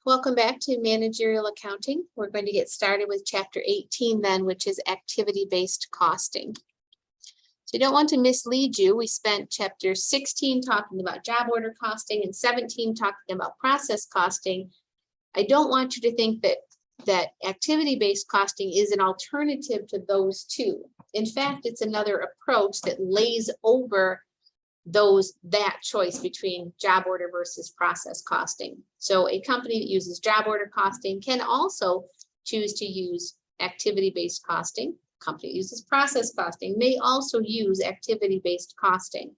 Welcome back to managerial accounting. We're going to get started with chapter 18 then, which is activity-based costing. So you don't want to mislead you. We spent chapter 16 talking about job order costing and 17 talking about process costing. I don't want you to think that activity-based costing is an alternative to those two. In fact, it's another approach that lays over that choice between job order versus process costing. So a company that uses job order costing can also choose to use activity-based costing. A company that uses process costing may also use activity-based costing.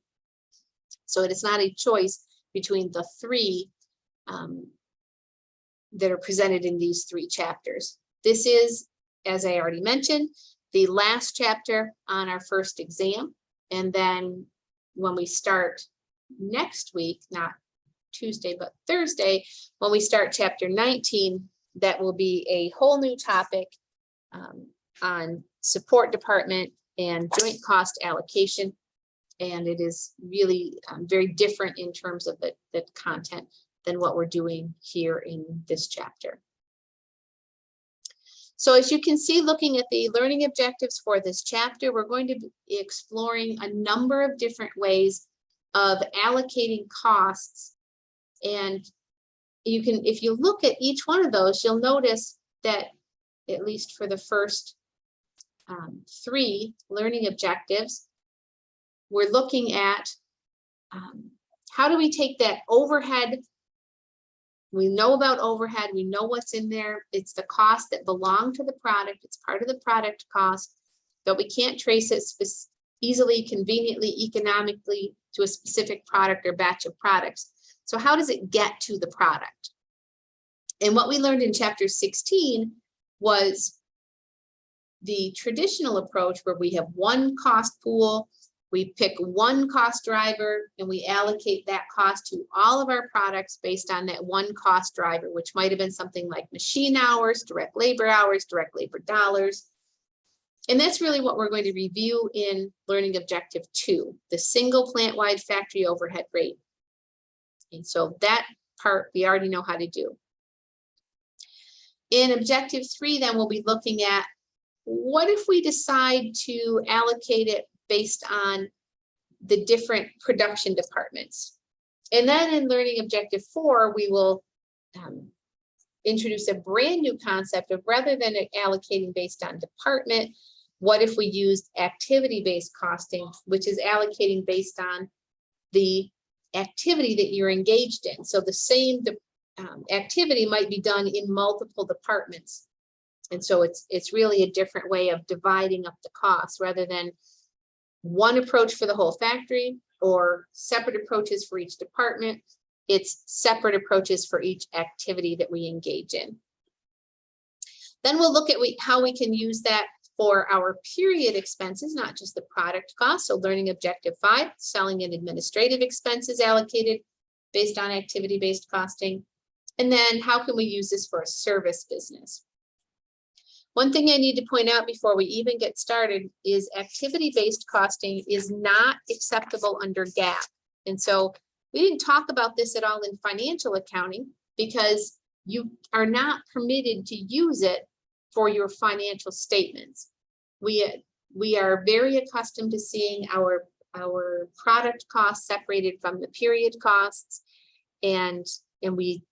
So it is not a choice between the three that are presented in these three chapters. This is, as I already mentioned, the last chapter on our first exam. And then when we start next week, not Tuesday, but Thursday, when we start chapter 19, that will be a whole new topic on support department and joint cost allocation. And it is really very different in terms of the content than what we're doing here in this chapter. So as you can see, looking at the learning objectives for this chapter, we're going to be exploring a number of different ways of allocating costs. And you can, if you look at each one of those, you'll notice that at least for the first three learning objectives, we're looking at how do we take that overhead. We know about overhead, we know what's in there. It's the cost that belong to the product. It's part of the product cost, but we can't trace it easily, conveniently, economically to a specific product or batch of products. So how does it get to the product? And what we learned in chapter 16 was the traditional approach where we have one cost pool. We pick one cost driver and we allocate that cost to all of our products based on that one cost driver, which might have been something like machine hours, direct labor dollars. And that's really what we're going to review in learning objective 2, the single plant-wide factory overhead rate. And so that part we already know how to do. In objective 3, then we'll be looking at what if we decide to allocate it based on the different production departments. And then in learning objective 4, we will introduce a brand new concept of, rather than allocating based on department, what if we used activity-based costing, which is allocating based on the activity that you're engaged in. So the same activity might be done in multiple departments. And so it's really a different way of dividing up the costs, rather than one approach for the whole factory or separate approaches for each department. It's separate approaches for each activity that we engage in. Then we'll look at how we can use that for our period expenses, not just the product cost. So learning objective 5, selling and administrative expenses allocated based on activity-based costing. And then how can we use this for a service business? One thing I need to point out before we even get started is activity-based costing is not acceptable under GAAP. And so we didn't talk about this at all in financial accounting because you are not permitted to use it for your financial statements. We are very accustomed to seeing our product costs separated from the period costs, and we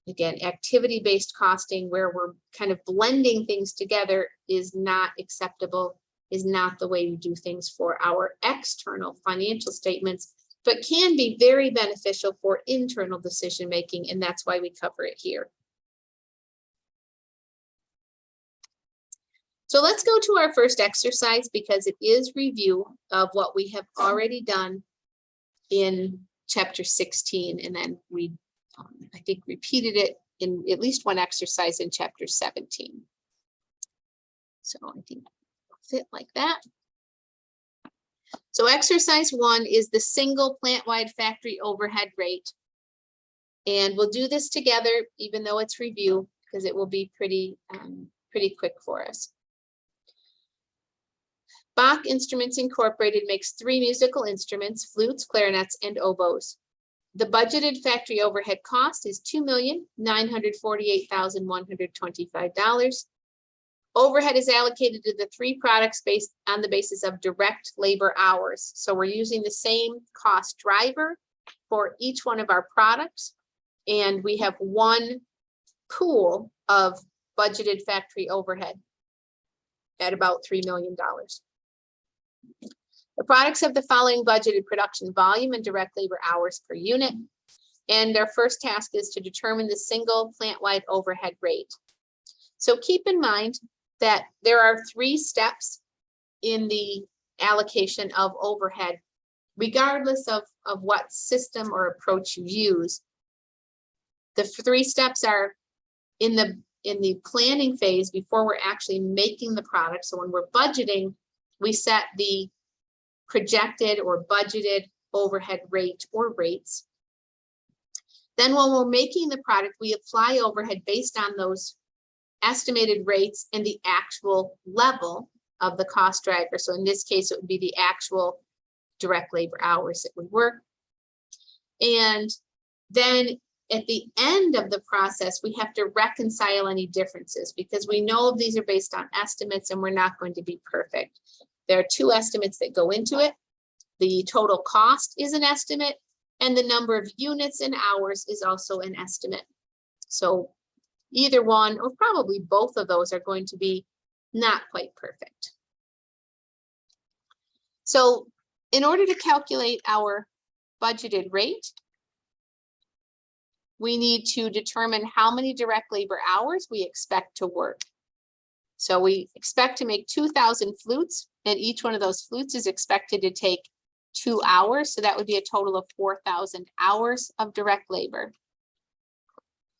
again, activity-based costing, where we're kind of blending things together, is not acceptable, is not the way we do things for our external financial statements, but can be very beneficial for internal decision-making, and that's why we cover it here. So let's go to our first exercise, because it is review of what we have already done in chapter 16, and then we I think repeated it in at least one exercise in chapter 17. So I think it'll fit like that. So exercise 1 is the single plant-wide factory overhead rate. And we'll do this together, even though it's review, because it will be pretty quick for us. Bach Instruments Incorporated makes 3 musical instruments: flutes, clarinets, and oboes. the budgeted factory overhead cost is $2,948,125. Overhead is allocated to the 3 products based on the basis of direct labor hours. So we're using the same cost driver for each one of our products. And we have one pool of budgeted factory overhead at about $3 million. The products have the following budgeted production volume and direct labor hours per unit. And our first task is to determine the single plant-wide overhead rate. So keep in mind that there are 3 steps in the allocation of overhead, regardless of what system or approach you use. The 3 steps are in the planning phase before we're actually making the product. So when we're budgeting, we set the projected or budgeted overhead rate or rates. Then when we're making the product, we apply overhead based on those estimated rates and the actual level of the cost driver. So in this case, it would be the actual direct labor hours that we work. And then at the end of the process, we have to reconcile any differences because we know these are based on estimates and we're not going to be perfect. There are 2 estimates that go into it. The total cost is an estimate and the number of units and hours is also an estimate. So either one or probably both of those are going to be not quite perfect. So in order to calculate our budgeted rate, we need to determine how many direct labor hours we expect to work. So we expect to make 2,000 flutes, and each one of those flutes is expected to take 2 hours. So that would be a total of 4,000 hours of direct labor.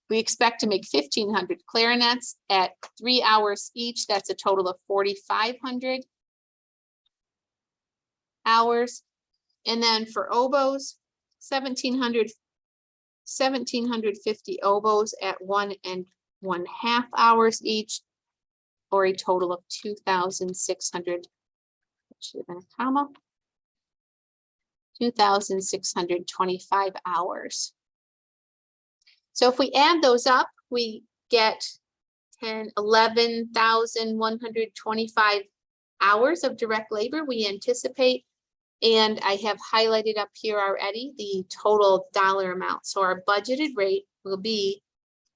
We expect to make 1,500 clarinets at 3 hours each. That's a total of 4,500 hours. And then for oboes, 1,750 oboes at 1.5 hours each, or a total of 2,600, should have been a comma, 2,625 hours. So if we add those up, we get 11,125 hours of direct labor we anticipate. And I have highlighted up here already the total dollar amount. So our budgeted rate will be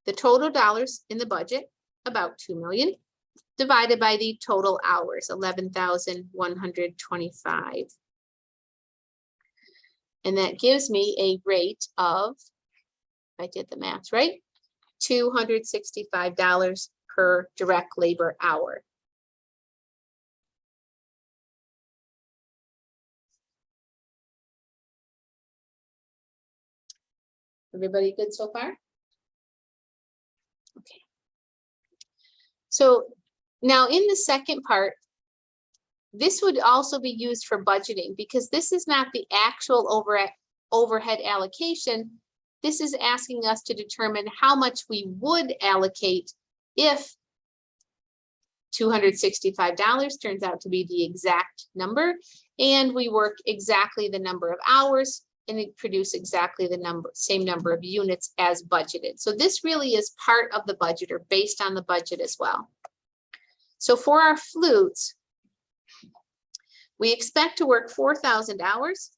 the total dollars in the budget, about 2 million, divided by the total hours, 11,125. And that gives me a rate of, if I did the math right, $265 per direct labor hour. Everybody good so far? Okay. So now in the second part, this would also be used for budgeting because this is not the actual overhead allocation. This is asking us to determine how much we would allocate if $265 turns out to be the exact number and we work exactly the number of hours and it produce exactly the same number of units as budgeted. So this really is part of the budget or based on the budget as well. So for our flutes, we expect to work 4,000 hours.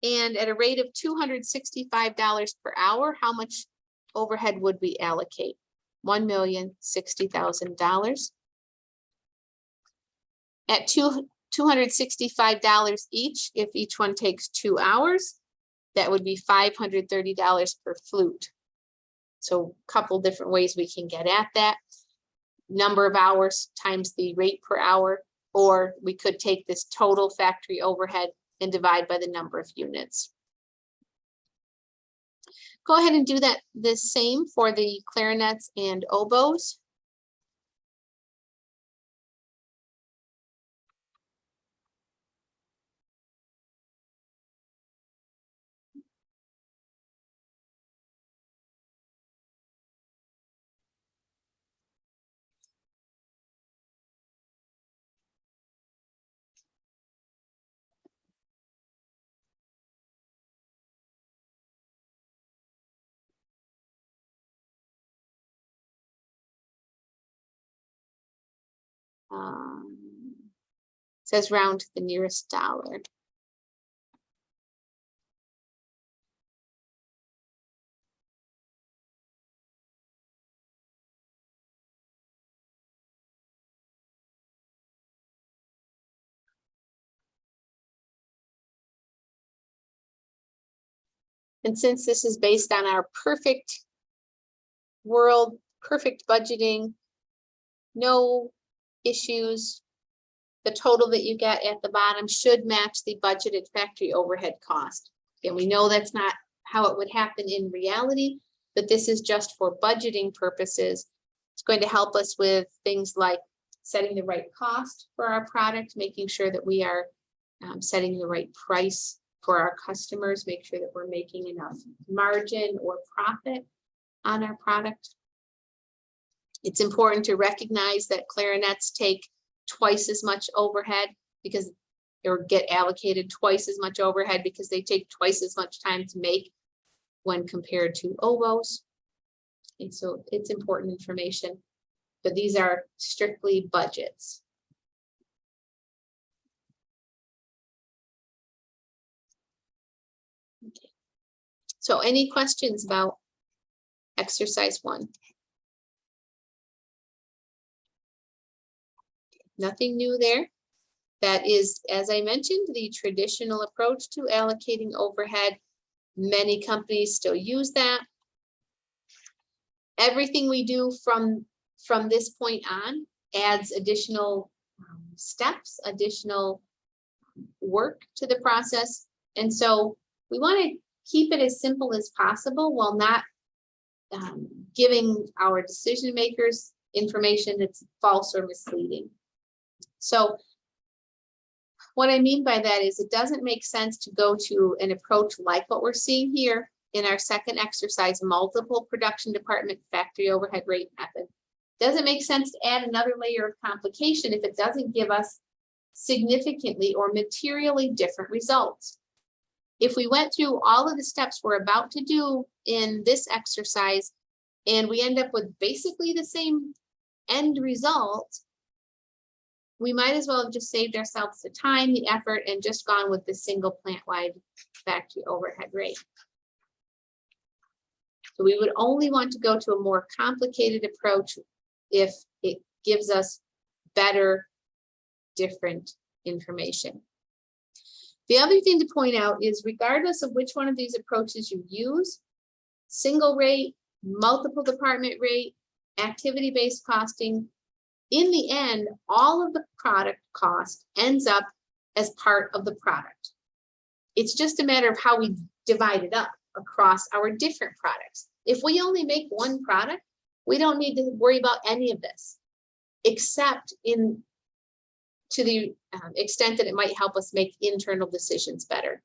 And at a rate of $265 per hour, how much overhead would we allocate? $1,060,000. At $265 each, if each one takes 2 hours, that would be $530 per flute. So a couple different ways we can get at that. Number of hours times the rate per hour, or we could take this total factory overhead and divide by the number of units. Go ahead and do that the same for the clarinets and oboes. Says round to the nearest dollar. And since this is based on our perfect world, perfect budgeting, no issues, the total that you get at the bottom should match the budgeted factory overhead cost. And we know that's not how it would happen in reality, but this is just for budgeting purposes. It's going to help us with things like setting the right cost for our product, making sure that we are setting the right price for our customers, make sure that we're making enough margin or profit on our product. It's important to recognize that clarinets take twice as much overhead because, or get allocated twice as much overhead because they take twice as much time to make when compared to oboes. And so it's important information, but these are strictly budgets. Okay. So any questions about exercise 1? Nothing new there. That is, as I mentioned, the traditional approach to allocating overhead. Many companies still use that. Everything we do from this point on adds additional steps, additional work to the process. And so we want to keep it as simple as possible while not giving our decision makers information that's false or misleading. So what I mean by that is it doesn't make sense to go to an approach like what we're seeing here in our second exercise, multiple production department factory overhead rate method. Doesn't make sense to add another layer of complication if it doesn't give us significantly or materially different results. If we went through all of the steps we're about to do in this exercise and we end up with basically the same end result, we might as well have just saved ourselves the time, the effort, and just gone with the single plant-wide factory overhead rate. So we would only want to go to a more complicated approach if it gives us better, different information. The other thing to point out is regardless of which one of these approaches you use, single rate, multiple department rate, activity-based costing, in the end, all of the product cost ends up as part of the product. It's just a matter of how we divide it up across our different products. If we only make one product, we don't need to worry about any of this, except to the extent that it might help us make internal decisions better.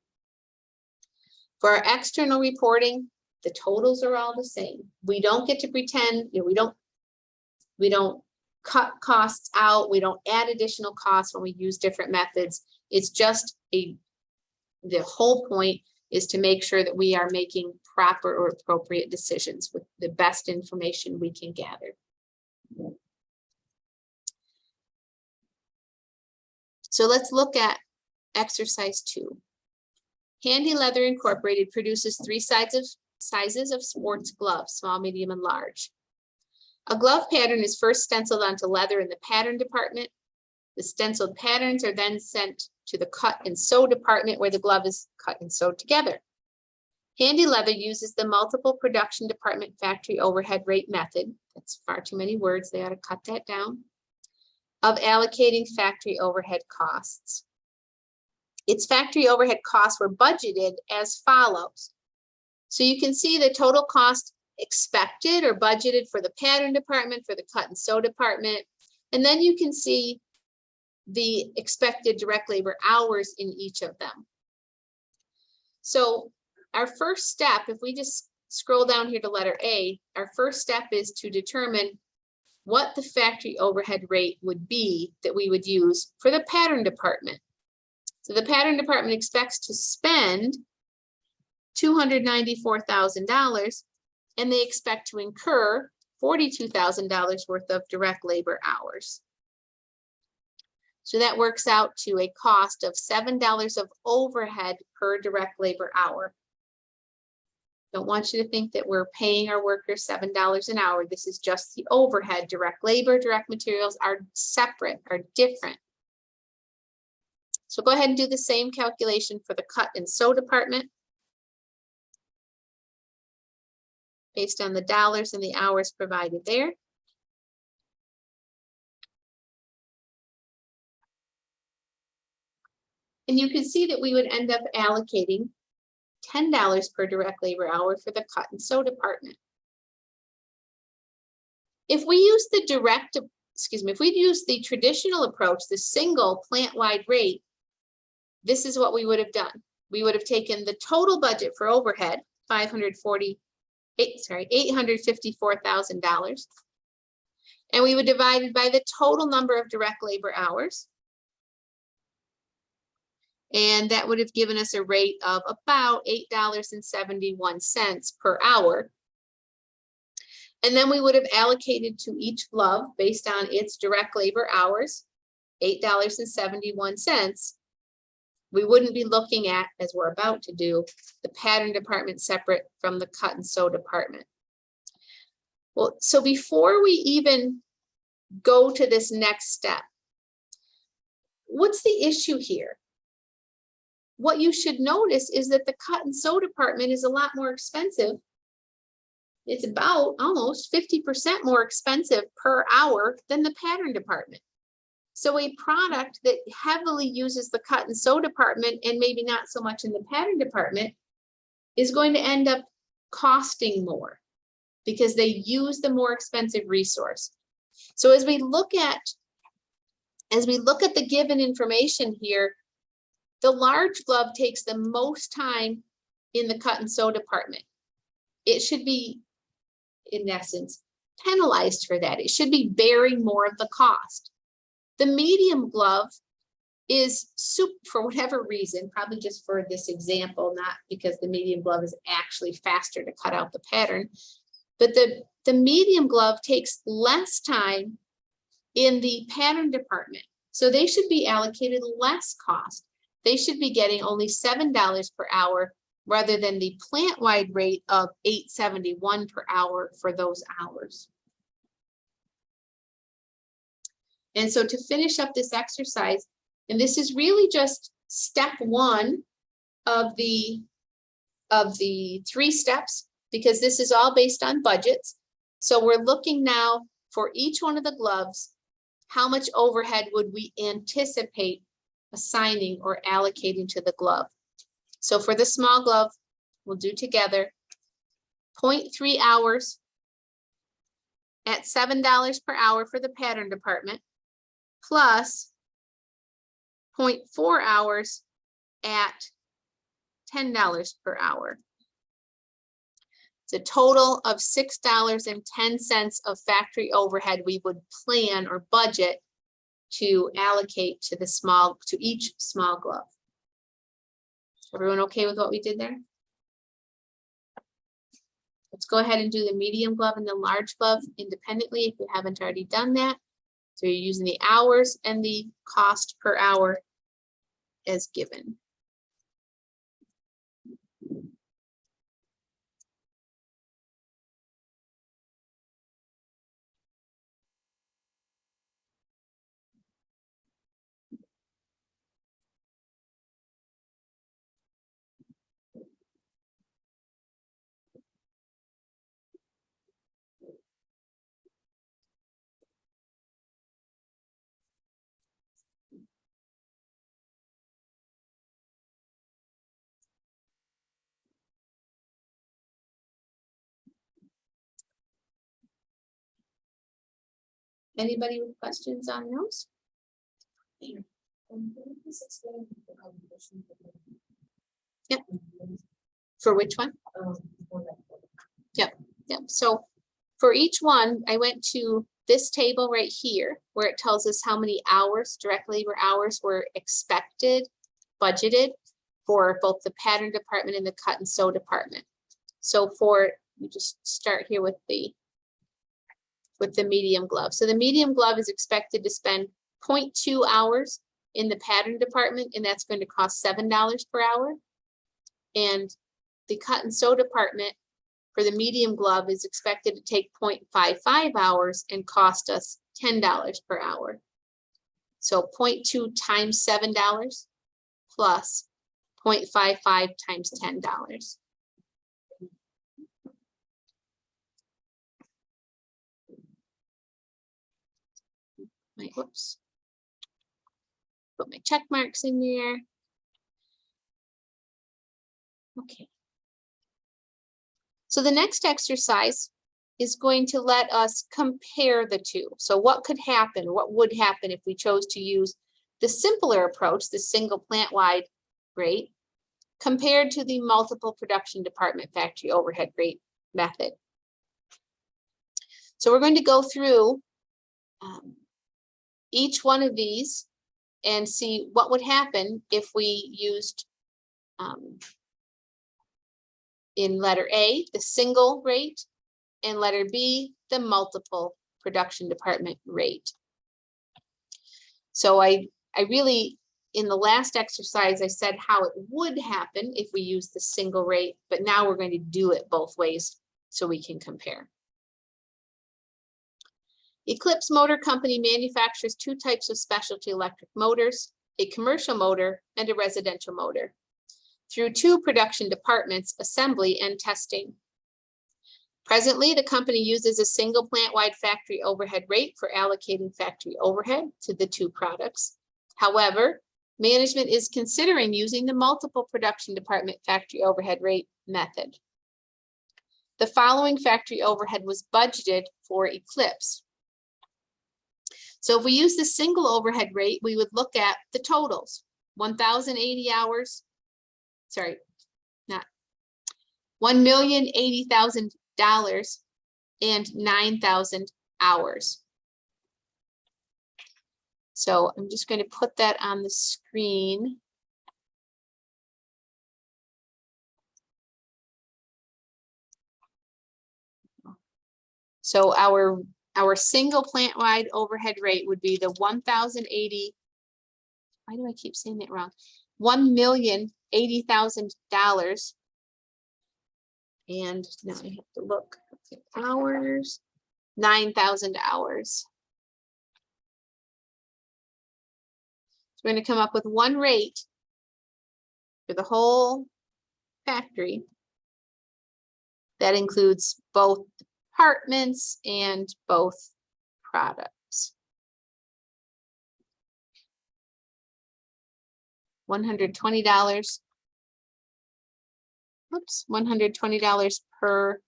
For our external reporting, the totals are all the same. We don't get to pretend, we don't cut costs out. We don't add additional costs when we use different methods. It's just the whole point is to make sure that we are making proper or appropriate decisions with the best information we can gather. So let's look at exercise 2. Handy Leather Incorporated produces 3 sizes of sports gloves, small, medium, and large. A glove pattern is first stenciled onto leather in the pattern department. The stenciled patterns are then sent to the cut and sew department where the glove is cut and sewed together. Handy Leather uses the multiple production department factory overhead rate method. That's far too many words. They ought to cut that down. Of allocating factory overhead costs. Its factory overhead costs were budgeted as follows. So you can see the total cost expected or budgeted for the pattern department, for the cut and sew department, and then you can see the expected direct labor hours in each of them. So our first step, if we just scroll down here to letter A, our first step is to determine what the factory overhead rate would be that we would use for the pattern department. So the pattern department expects to spend $294,000, and they expect to incur $42,000 worth of direct labor hours. So that works out to a cost of $7 of overhead per direct labor hour. Don't want you to think that we're paying our workers $7 an hour. This is just the overhead. Direct labor, direct materials are separate, are different. So go ahead and do the same calculation for the cut and sew department, based on the dollars and the hours provided there. And you can see that we would end up allocating $10 per direct labor hour for the cut and sew department. If we use the if we use the traditional approach, the single plant-wide rate, this is what we would have done. We would have taken the total budget for overhead, $854,000, and we would divide it by the total number of direct labor hours. And that would have given us a rate of about $8.71 per hour. And then we would have allocated to each glove based on its direct labor hours, $8.71. We wouldn't be looking at, as we're about to do, the pattern department separate from the cut and sew department. Well, so before we even go to this next step, what's the issue here? What you should notice is that the cut and sew department is a lot more expensive. It's about almost 50% more expensive per hour than the pattern department. So a product that heavily uses the cut and sew department and maybe not so much in the pattern department is going to end up costing more because they use the more expensive resource. So as we look at the given information here, the large glove takes the most time in the cut and sew department. It should be, in essence, penalized for that. It should be bearing more of the cost. The medium glove is, for whatever reason, probably just for this example, not because the medium glove is actually faster to cut out the pattern, but the medium glove takes less time in the pattern department. So they should be allocated less cost. They should be getting only $7 per hour rather than the plant-wide rate of $8.71 per hour for those hours. And so to finish up this exercise, and this is really just step one of the 3 steps, because this is all based on budgets. So we're looking now for each one of the gloves, how much overhead would we anticipate assigning or allocating to the glove? So for the small glove, we'll do together 0.3 hours at $7 per hour for the pattern department, plus 0.4 hours at $10 per hour. It's a total of $6.10 of factory overhead we would plan or budget to allocate to each small glove. Everyone okay with what we did there? Let's go ahead and do the medium glove and the large glove independently if you haven't already done that. So you're using the hours and the cost per hour as given. Anybody with questions on those? Yep. For which one? Yep. So for each one, I went to this table right here where it tells us how many hours, direct labor hours, were expected, budgeted for both the pattern department and the cut and sew department. So you just start here with the medium glove. So the medium glove is expected to spend 0.2 hours in the pattern department, and that's going to cost $7 per hour. And the cut and sew department for the medium glove is expected to take 0.55 hours and cost us $10 per hour. So 0.2 times $7 plus 0.55 times $10. Whoops. Put my check marks in there. Okay. So the next exercise is going to let us compare the two. So what could happen? What would happen if we chose to use the simpler approach, the single plant-wide rate, compared to the multiple production department factory overhead rate method? So we're going to go through each one of these and see what would happen if we used in letter A, the single rate, and letter B, the multiple production department rate. So I really, in the last exercise, I said how it would happen if we use the single rate, but now we're going to do it both ways so we can compare. Eclipse Motor Company manufactures two types of specialty electric motors, a commercial motor and a residential motor, through two production departments, assembly and testing. Presently, the company uses a single plant-wide factory overhead rate for allocating factory overhead to the two products. However, management is considering using the multiple production department factory overhead rate method. The following factory overhead was budgeted for Eclipse. So if we use the single overhead rate, we would look at the totals, 1,080 hours, sorry, not $1,080,000 and 9,000 hours. So I'm just going to put that on the screen. So our single plant-wide overhead rate would be the 1,080. Why do I keep saying that wrong? $1,080,000. And now I have to look at hours, 9,000 hours. So we're going to come up with one rate for the whole factory that includes both departments and both products. $120. Oops, $120 per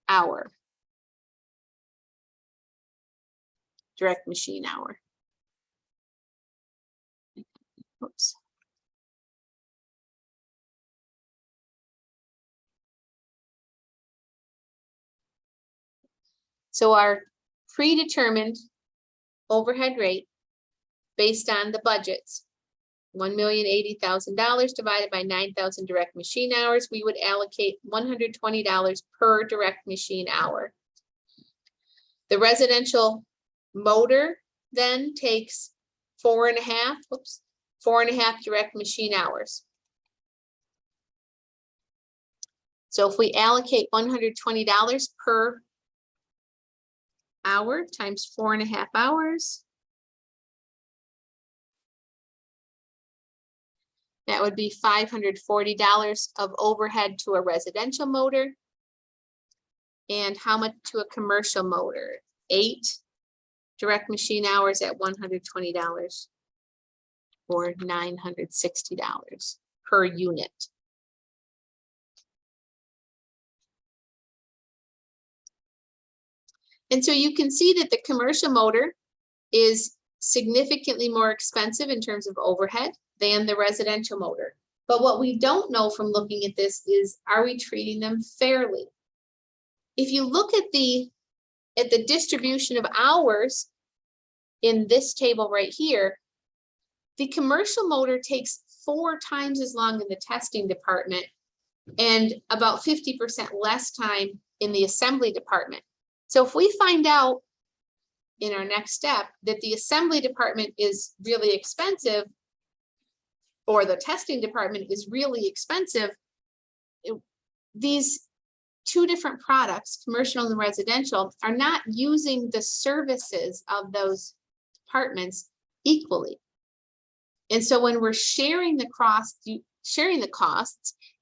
hour. Direct machine hour. Oops. So our predetermined overhead rate based on the budgets, $1,080,000 divided by 9,000 direct machine hours, we would allocate $120 per direct machine hour. The residential motor then takes 4.5 direct machine hours. So if we allocate $120 per hour times 4.5 hours, that would be $540 of overhead to a residential motor. And how much to a commercial motor? 8 direct machine hours at $120 or $960 per unit. And so you can see that the commercial motor is significantly more expensive in terms of overhead than the residential motor. But what we don't know from looking at this is, are we treating them fairly? If you look at the distribution of hours in this table right here, the commercial motor takes 4 times as long in the testing department and about 50% less time in the assembly department. So if we find out in our next step that the assembly department is really expensive, or the testing department is really expensive, these two different products, commercial and residential, are not using the services of those departments equally. And so when we're sharing the costs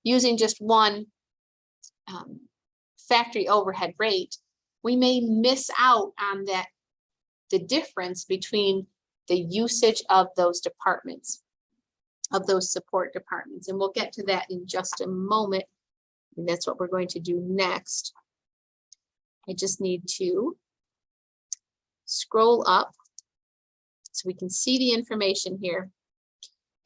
using just one factory overhead rate, we may miss out on the difference between the usage of those departments, of those support departments. And we'll get to that in just a moment. And that's what we're going to do next. I just need to scroll up so we can see the information here.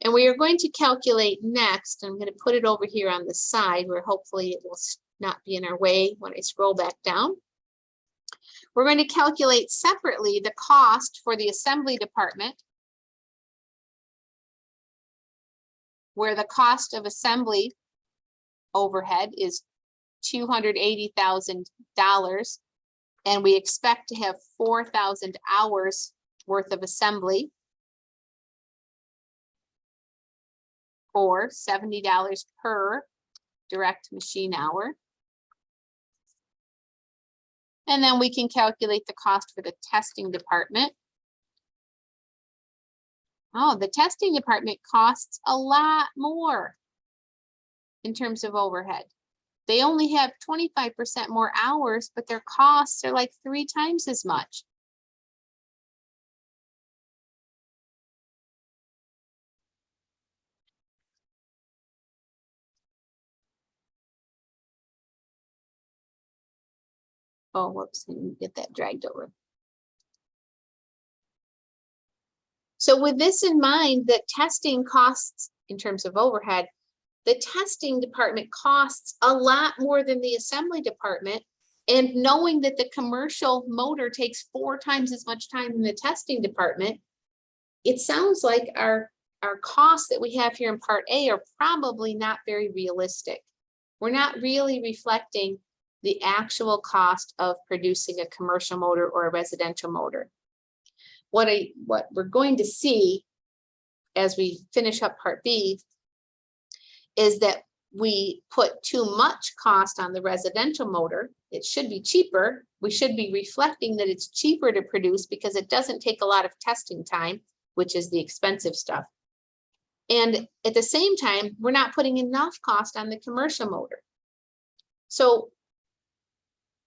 And we are going to calculate next. I'm going to put it over here on the side where hopefully it will not be in our way when I scroll back down. We're going to calculate separately the cost for the assembly department, where the cost of assembly overhead is $280,000, and we expect to have 4,000 hours worth of assembly, or $70 per direct machine hour. And then we can calculate the cost for the testing department. Oh, the testing department costs a lot more in terms of overhead. They only have 25% more hours, but their costs are like 3 times as much. Oh, whoops, I didn't get that dragged over. So with this in mind, that testing costs in terms of overhead, the testing department costs a lot more than the assembly department. And knowing that the commercial motor takes 4 times as much time in the testing department, it sounds like our costs that we have here in Part A are probably not very realistic. We're not really reflecting the actual cost of producing a commercial motor or a residential motor. What we're going to see as we finish up Part B is that we put too much cost on the residential motor. It should be cheaper. We should be reflecting that it's cheaper to produce because it doesn't take a lot of testing time, which is the expensive stuff. And at the same time, we're not putting enough cost on the commercial motor. So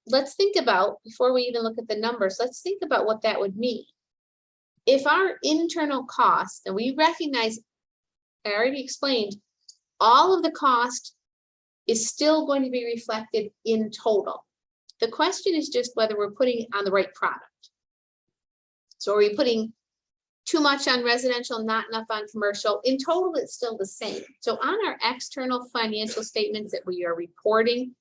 let's think about, before we even look at the numbers, let's think about what that would mean. If our internal costs, and we recognize, I already explained, all of the cost is still going to be reflected in total. The question is just whether we're putting on the right product. So are we putting too much on residential, not enough on commercial? In total, it's still the same. So on our external financial statements that we are reporting,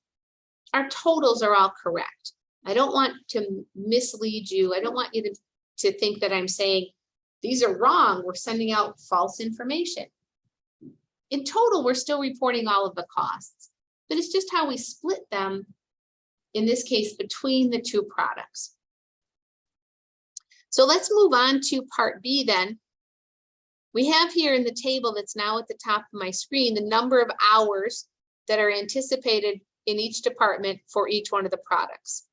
our totals are all correct. I don't want to mislead you. I don't want you to think that I'm saying these are wrong. We're sending out false information. In total, we're still reporting all of the costs, but it's just how we split them, in this case, between the two products. So let's move on to Part B then. We have here in the table that's now at the top of my screen, the number of hours that are anticipated in each department for each one of the products.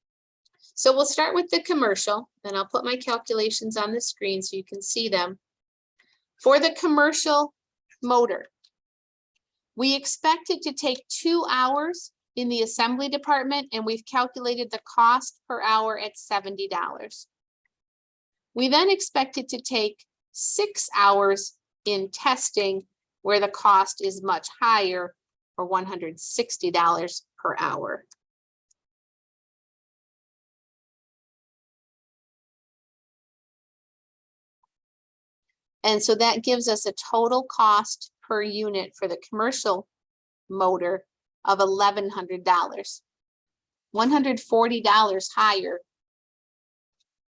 So we'll start with the commercial, and I'll put my calculations on the screen so you can see them. For the commercial motor, we expect it to take 2 hours in the assembly department, and we've calculated the cost per hour at $70. We then expect it to take 6 hours in testing, where the cost is much higher, or $160 per hour. And so that gives us a total cost per unit for the commercial motor of $1,100, $140 higher,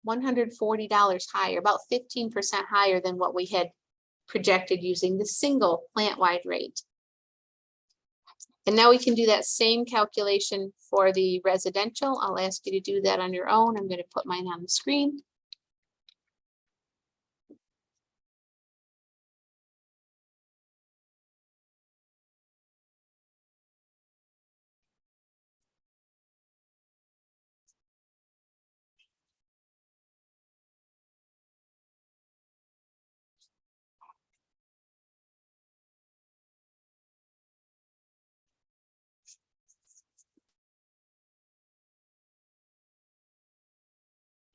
$140 higher, about 15% higher than what we had projected using the single plant-wide rate. And now we can do that same calculation for the residential. I'll ask you to do that on your own. I'm going to put mine on the screen.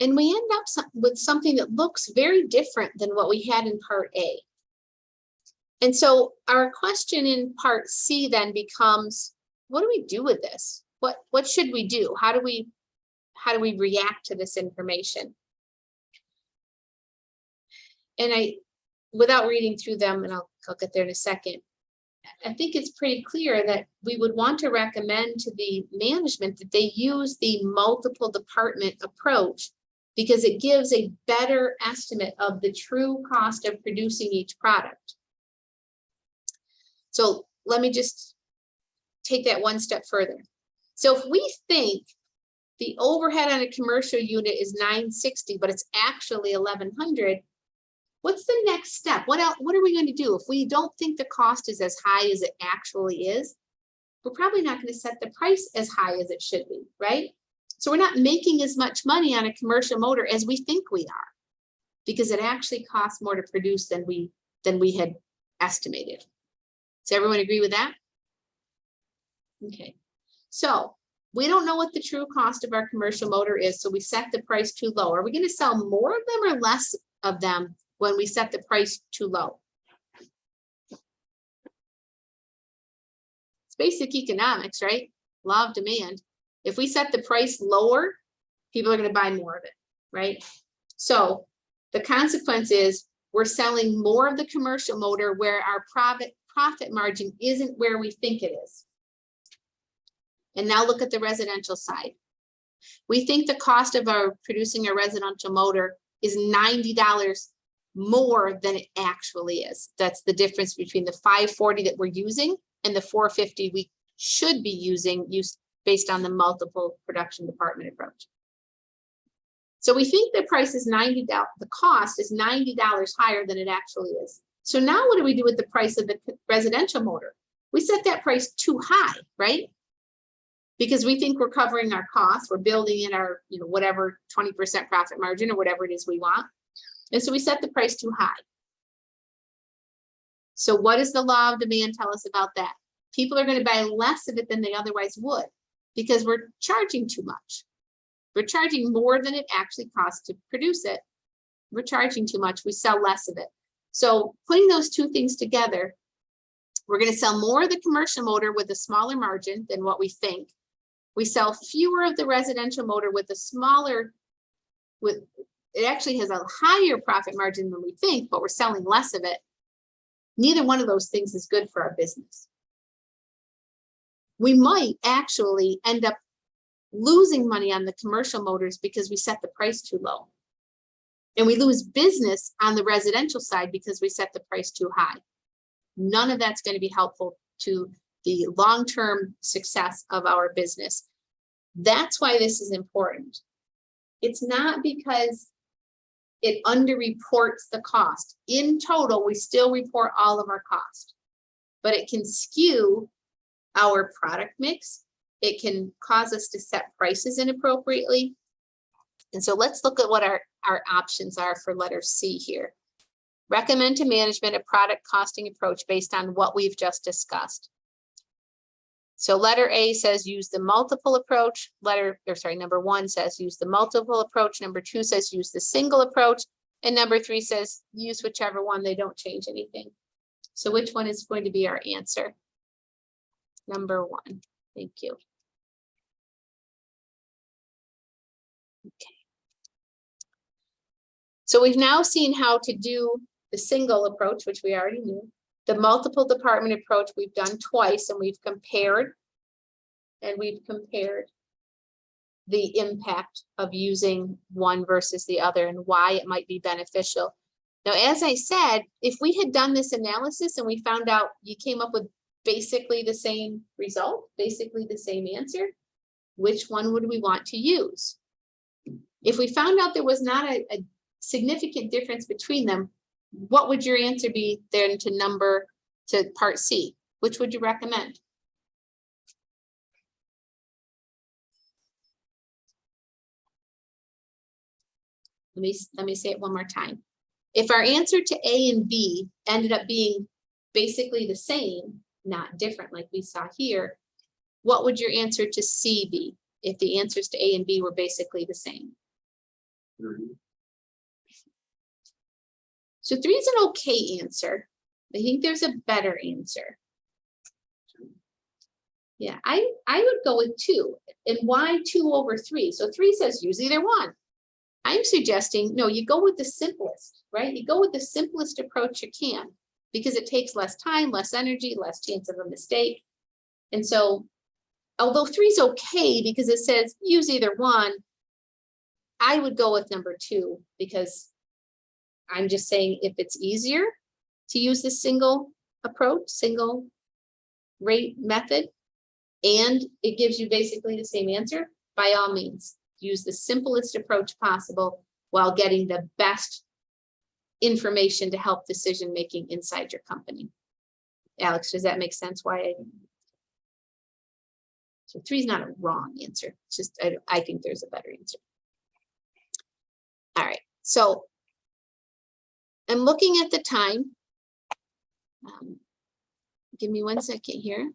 And we end up with something that looks very different than what we had in part A. And so our question in part C then becomes, what do we do with this? What should we do? How do we react to this information? And without reading through them, and I'll get there in a second, I think it's pretty clear that we would want to recommend to the management that they use the multiple department approach, because it gives a better estimate of the true cost of producing each product. So let me just take that one step further. So if we think the overhead on a commercial unit is $960, but it's actually $1,100, what's the next step? What else? What are we going to do? If we don't think the cost is as high as it actually is, we're probably not going to set the price as high as it should be, right? So we're not making as much money on a commercial motor as we think we are, because it actually costs more to produce than we had estimated. Does everyone agree with that? Okay. So we don't know what the true cost of our commercial motor is, so we set the price too low. Are we going to sell more of them or less of them when we set the price too low? It's basic economics, right? Law of demand. If we set the price lower, people are going to buy more of it, right? So the consequence is we're selling more of the commercial motor where our profit margin isn't where we think it is. And now look at the residential side. We think the cost of producing a residential motor is $90 more than it actually is. That's the difference between the $540 that we're using and the $450 we should be using, based on the multiple production department approach. So we think the price is $90, the cost is $90 higher than it actually is. So now what do we do with the price of the residential motor? We set that price too high, right? Because we think we're covering our costs, we're building in our, whatever 20% profit margin or whatever it is we want. And so we set the price too high. So what does the law of demand tell us about that? People are going to buy less of it than they otherwise would, because we're charging too much. We're charging more than it actually costs to produce it. We're charging too much, we sell less of it. So putting those two things together, we're going to sell more of the commercial motor with a smaller margin than what we think. We sell fewer of the residential motor with a smaller, it actually has a higher profit margin than we think, but we're selling less of it. Neither one of those things is good for our business. We might actually end up losing money on the commercial motors because we set the price too low. And we lose business on the residential side because we set the price too high. None of that's going to be helpful to the long-term success of our business. That's why this is important. It's not because it underreports the cost. In total, we still report all of our cost, but it can skew our product mix. It can cause us to set prices inappropriately. And so let's look at what our options are for letter C here. Recommend to management a product costing approach based on what we've just discussed. So letter A says use the multiple approach. Number 1 says use the multiple approach. Number 2 says use the single approach. And number 3 says use whichever one, they don't change anything. So which one is going to be our answer? Number 1. Thank you. Okay. So we've now seen how to do the single approach, which we already knew. The multiple department approach we've done twice, and we've compared the impact of using one versus the other and why it might be beneficial. Now, as I said, if we had done this analysis and we found out you came up with basically the same result, basically the same answer, which one would we want to use? If we found out there was not a significant difference between them, what would your answer be then to part C? Which would you recommend? Let me say it one more time. If our answer to A and B ended up being basically the same, not different like we saw here, what would your answer to C be if the answers to A and B were basically the same? So 3 is an okay answer. I think there's a better answer. Yeah, I would go with 2. And why 2 over 3? So 3 says use either one. I'm suggesting, no, you go with the simplest, right? You go with the simplest approach you can, because it takes less time, less energy, less chance of a mistake. And so, although 3 is okay because it says use either one, I would go with number 2, because I'm just saying if it's easier to use the single approach, single rate method, and it gives you basically the same answer, by all means, use the simplest approach possible while getting the best information to help decision making inside your company. Alex, does that make sense? So 3 is not a wrong answer. It's just, I think there's a better answer. All right, so I'm looking at the time. Give me 1 second here.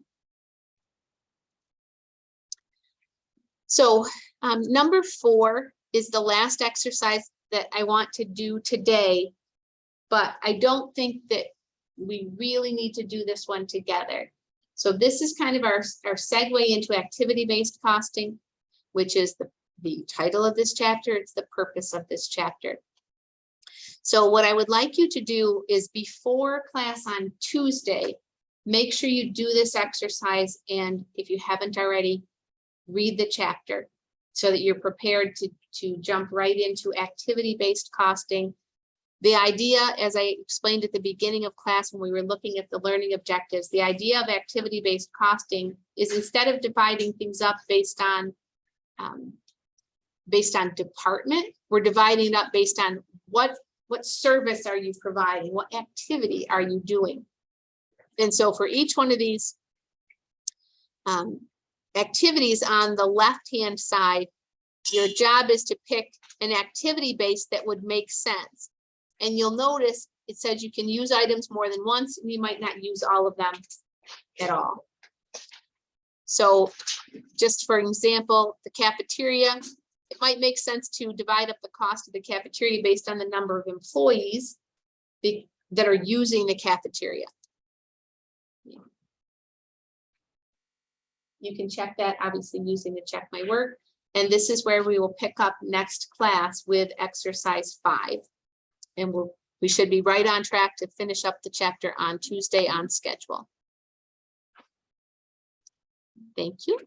So number 4 is the last exercise that I want to do today, but I don't think that we really need to do this one together. So this is kind of our segue into activity-based costing, which is the title of this chapter. It's the purpose of this chapter. So what I would like you to do is, before class on Tuesday, make sure you do this exercise, and if you haven't already, read the chapter so that you're prepared to jump right into activity-based costing. The idea, as I explained at the beginning of class when we were looking at the learning objectives, the idea of activity-based costing is, instead of dividing things up based on department, we're dividing it up based on what service are you providing, what activity are you doing. And so for each one of these activities on the left-hand side, your job is to pick an activity base that would make sense. And you'll notice it says you can use items more than once, and you might not use all of them at all. So just for example, the cafeteria, it might make sense to divide up the cost of the cafeteria based on the number of employees that are using the cafeteria. You can check that, obviously, using the check my work. And this is where we will pick up next class with exercise 5. And we should be right on track to finish up the chapter on Tuesday on schedule. Thank you.